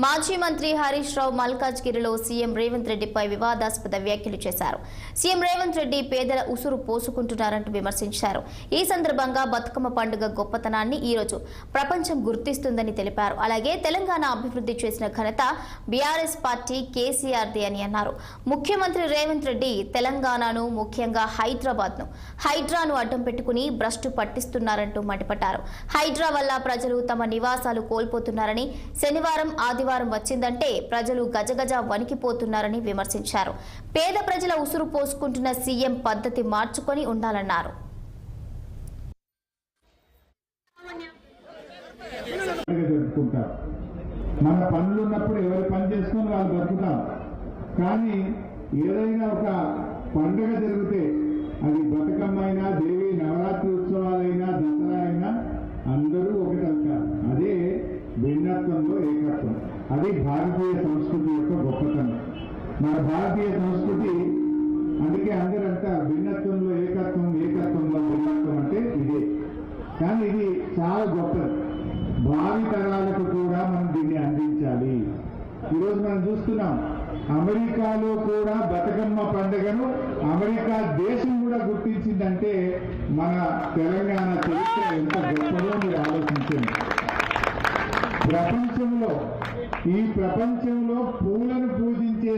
మాజీ మంత్రి హరీష్ రావు మల్కాజ్గిరిలో సీఎం రేవంత్ రెడ్డిపై వివాదాస్పద వ్యాఖ్యలు చేశారు. సీఎం రేవంత్ రెడ్డి పేదల ఉసురు పోసుకుంటున్నారంటూ విమర్శించారు. ఈ సందర్భంగా బతుకమ్మ పండుగ గొప్పతనాన్ని ఈ రోజు ప్రపంచం గుర్తిస్తుందని తెలిపారు. అలాగే తెలంగాణ అభివృద్ధి చేసిన ఘనత బీఆర్ఎస్ పార్టీ కేసీఆర్దే అని అన్నారు. ముఖ్యమంత్రి రేవంత్ రెడ్డి తెలంగాణను, ముఖ్యంగా హైడ్రాను అడ్డం పెట్టుకుని భ్రష్టు పట్టిస్తున్నారంటూ మండిపడ్డారు. హైడ్రా వల్ల ప్రజలు తమ నివాసాలు కోల్పోతున్నారని, శనివారం ఆదివారం వచ్చిందంటే ప్రజలు గజగజ వణికిపోతున్నారని విమర్శించారు. పేద ప్రజల ఉసురు పోసుకుంటున్న సీఎం పద్ధతి మార్చుకొని ఉండాలన్నారు. మన పనులు ఉన్నప్పుడు ఎవరు పని చేసుకొని వాళ్ళు బతుకుతాం. కానీ ఏదైనా ఒక పండుగ జరిగితే అది బతుకమ్మ అయినా, దేవి నవరాత్రి ఉత్సవాలైనా, దసరా అయినా అందరూ ఒకటంటారు. అదే భిన్నత్వంలో ఏకత్వం. అది భారతీయ సంస్కృతి యొక్క గొప్పతనం. మన భారతీయ సంస్కృతి అందుకే అందరంతా భిన్నత్వంలో ఏకత్వం, ఏకత్వంలో భిన్నత్వం అంటే ఇదే. కానీ ఇది చాలా గొప్పది. భావి తరాలకు కూడా మనం దీన్ని అందించాలి. ఈరోజు మనం చూస్తున్నాం, అమెరికాలో కూడా బతుకమ్మ పండుగను అమెరికా దేశం కూడా గుర్తించిందంటే మన తెలంగాణ చరిత్ర ఎంత గొప్పదో మీరు ఆలోచించండి. ఈ ప్రపంచంలో పూలను పూజించే